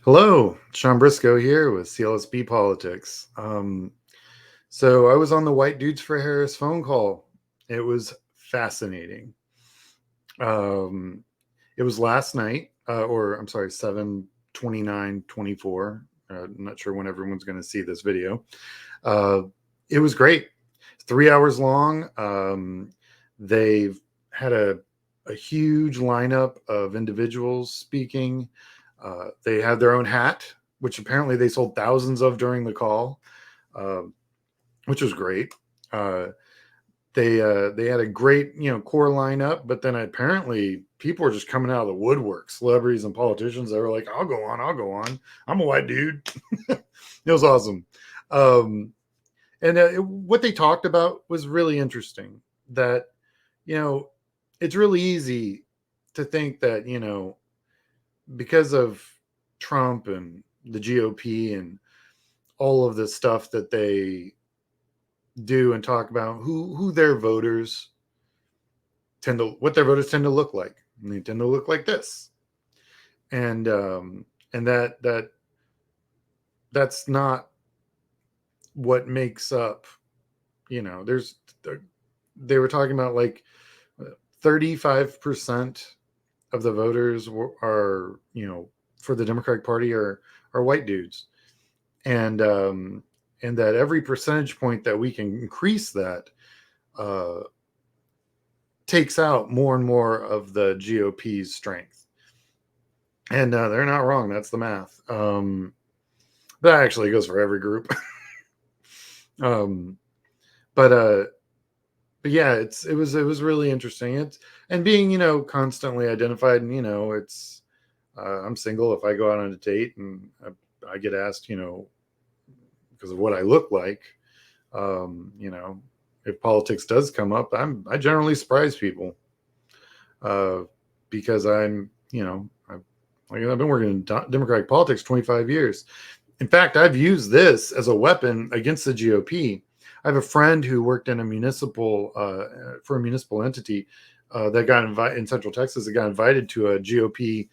Hello, Sean Briscoe here with CLSB Politics. So I was on the White Dudes for Harris phone call. It was fascinating. Um, it was last night, or I'm sorry, 7/29/24. I'm not sure when everyone's going to see this video. Uh, it was great. 3 hours long. They've had a huge lineup of individuals speaking. They had their own hat, which apparently they sold thousands of during the call, uh, which was great. Uh, they had a great core lineup, but then apparently people were just coming out of the woodwork, celebrities and politicians. They were like, I'll go on. I'm a white dude." It was awesome. Um, and what they talked about was really interesting. That you know, it's really easy to think that because of Trump and the GOP and all of the stuff that they do and talk about, who their voters what their voters tend to look like. And they tend to look like this, and that's not what makes up. There's they were talking about like 35% of the voters are for the Democratic Party are white dudes, and and that every percentage point that we can increase that uh, takes out more and more of the GOP's strength. And they're not wrong. That's the math. That actually goes for every group. um, but yeah, it was really interesting. It's and being constantly identified, and it's I'm single. If I go out on a date and I get asked, because of what I look like, if politics does come up, I generally surprise people, uh, because I've been working in Democratic politics 25 years. In fact, I've used this as a weapon against the GOP. I have a friend who worked in a municipal for a municipal entity that got invited in Central Texas. That got invited to a GOP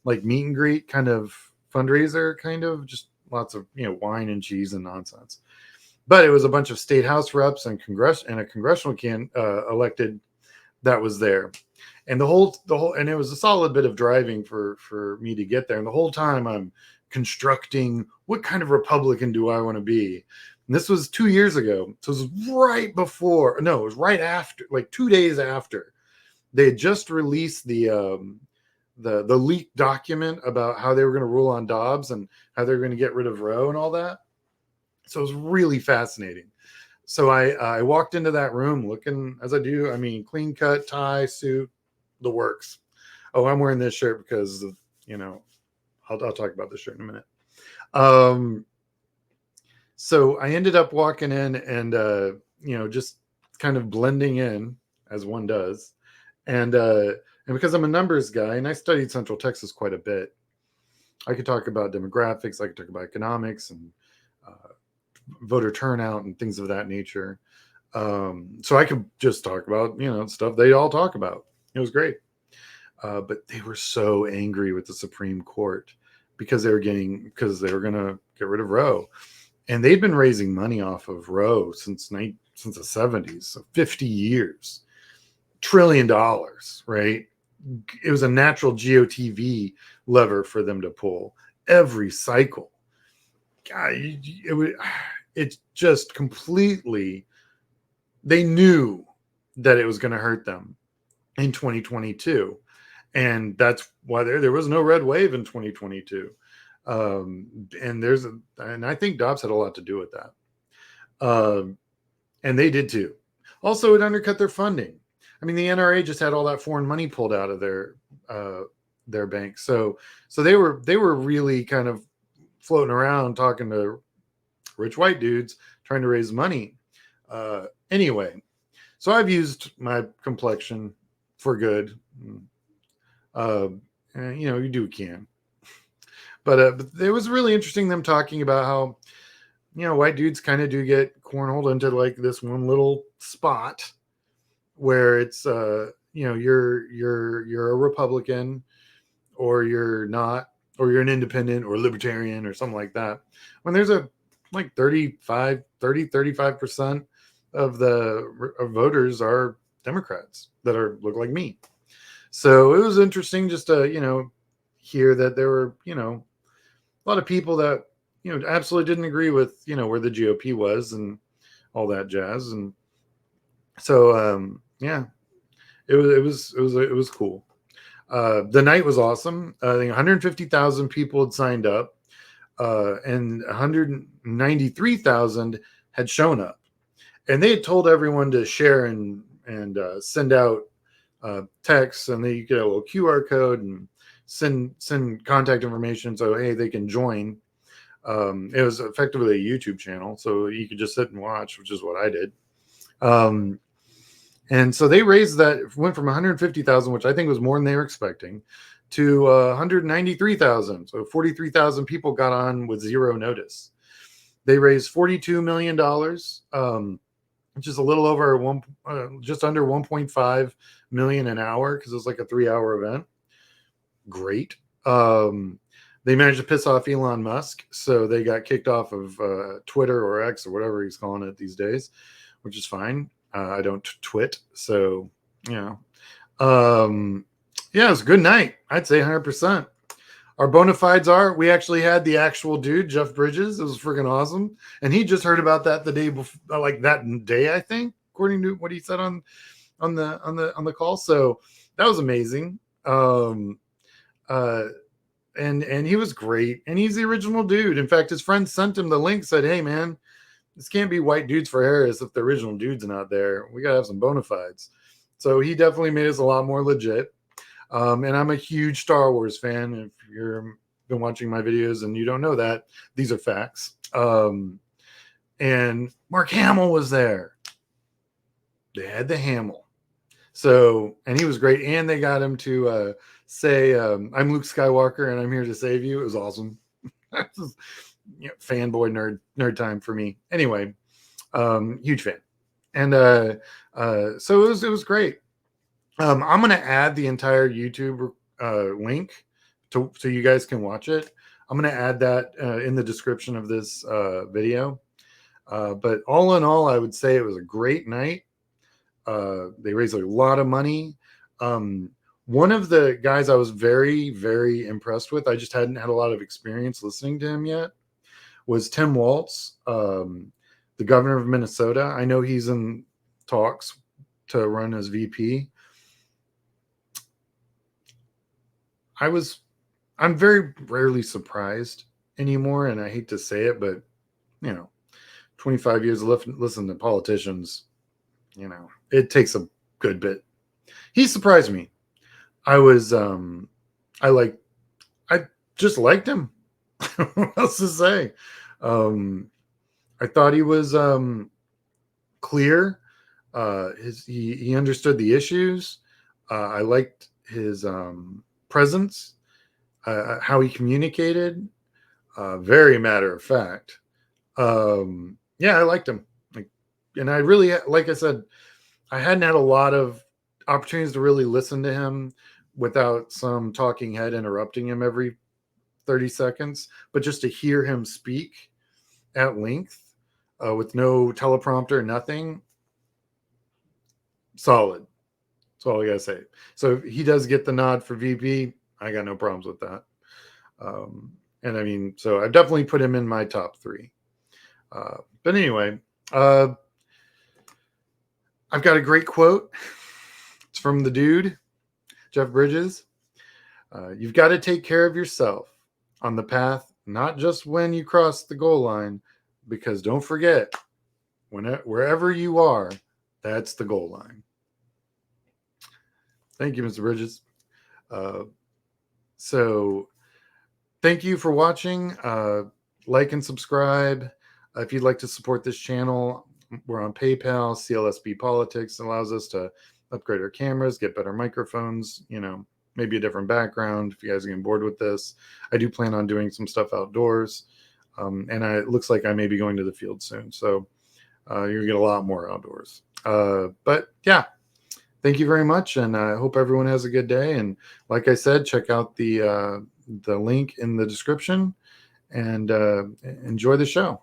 like meet and greet kind of fundraiser, kind of just lots of wine and cheese and nonsense. But it was a bunch of state house reps and a congressional elected that was there, and and it was a solid bit of driving for me to get there. And the whole time I'm constructing what kind of Republican do I want to be. And this was 2 years ago, so it was right before. No, it was right after, like 2 days after they had just released the leaked document about how they were going to rule on Dobbs and how they were going to get rid of Roe and all that. So it was really fascinating. So I walked into that room looking as I do. I mean, clean cut, tie, suit, the works. Oh, I'm wearing this shirt because I'll talk about this shirt in a minute. Um, so I ended up walking in and just kind of blending in as one does, and because I'm a numbers guy and I studied Central Texas quite a bit, I could talk about demographics, I could talk about economics and uh, voter turnout and things of that nature. So I could just talk about stuff they all talk about. It was great, but they were so angry with the Supreme Court because they were going to get rid of Roe, and they'd been raising money off of Roe since the 70s, so 50 years, $1 trillion, right? It was a natural GOTV lever for them to pull every cycle. God, it just completely, they knew that it was going to hurt them in 2022, and that's why there was no red wave in 2022. And I think Dobbs had a lot to do with that, and they did too. Also, it undercut their funding. I mean, the NRA just had all that foreign money pulled out of their bank, so they were really kind of floating around talking to rich white dudes trying to raise money. Anyway, so I've used my complexion for good. Uh, and, you do what you can. But it was really interesting them talking about how white dudes kind of do get cornholed into like this one little spot where it's you're a Republican or you're not, or you're an independent or libertarian or something like that. When there's a like 35% of the voters are Democrats that look like me. So it was interesting just to, hear that there were, a lot of people that, absolutely didn't agree with, where the GOP was and all that jazz. And so, yeah, it was cool. The night was awesome. I think 150,000 people had signed up, and 193,000 had shown up, and they had told everyone to share and send out texts, and you get a little QR code and send contact information so hey they can join. It was effectively a YouTube channel, so you could just sit and watch, which is what I did. And so they raised that, went from 150,000, which I think was more than they were expecting, to 193,000. So 43,000 people got on with zero notice. They raised $42 million, which is a little over just under 1.5 million an hour, because it was like a 3-hour event. Great. They managed to piss off Elon Musk, so they got kicked off of Twitter or X or whatever he's calling it these days, which is fine. I don't twit, so yeah, it was a good night. I'd say 100%. Our bona fides are we actually had the actual dude, Jeff Bridges. It was freaking awesome, and he just heard about that the day before, like that day, I think, according to what he said on the call. So that was amazing. And he was great, and he's the original dude. In fact, his friend sent him the link, said, "Hey man, this can't be white dudes for Harris if the original dude's not there. We gotta have some bona fides." So he definitely made us a lot more legit. And I'm a huge Star Wars fan. If you've been watching my videos and you don't know that, these are facts. And Mark Hamill was there. They had the Hamill. So, and he was great. And they got him to say, "I'm Luke Skywalker and I'm here to save you." It was awesome. Fanboy nerd time for me. Anyway, huge fan. And so it was great. I'm going to add the entire YouTube link so you guys can watch it. I'm going to add that in the description of this video. But all in all, I would say it was a great night. They raised a lot of money. One of the guys I was very, very impressed with, I just hadn't had a lot of experience listening to him yet, was Tim Waltz, the governor of Minnesota. I know he's in talks to run as VP. I'm very rarely surprised anymore, and I hate to say it, but 25 years listen to politicians, it takes a good bit. He surprised me. I just liked him. What else to say? I thought he was clear. He understood the issues. I liked his presence, how he communicated, very matter of fact. I liked him. And I really, like I said, I hadn't had a lot of opportunities to really listen to him without some talking head interrupting him every 30 seconds, but just to hear him speak at length with no teleprompter, nothing. Solid. That's all I gotta say. So if he does get the nod for VP, I got no problems with that. And I mean, so I've definitely put him in my top 3. But anyway, I've got a great quote. It's from the dude, Jeff Bridges. "You've got to take care of yourself on the path, not just when you cross the goal line, because don't forget, wherever you are, that's the goal line." Thank you, Mr. Bridges. So thank you for watching. Like and subscribe. If you'd like to support this channel, we're on PayPal. CLSB Politics allows us to upgrade our cameras, get better microphones, maybe a different background if you guys are getting bored with this. I do plan on doing some stuff outdoors. And it looks like I may be going to the field soon. So you're going to get a lot more outdoors. But yeah, thank you very much. And I hope everyone has a good day. And like I said, check out the the link in the description, and enjoy the show.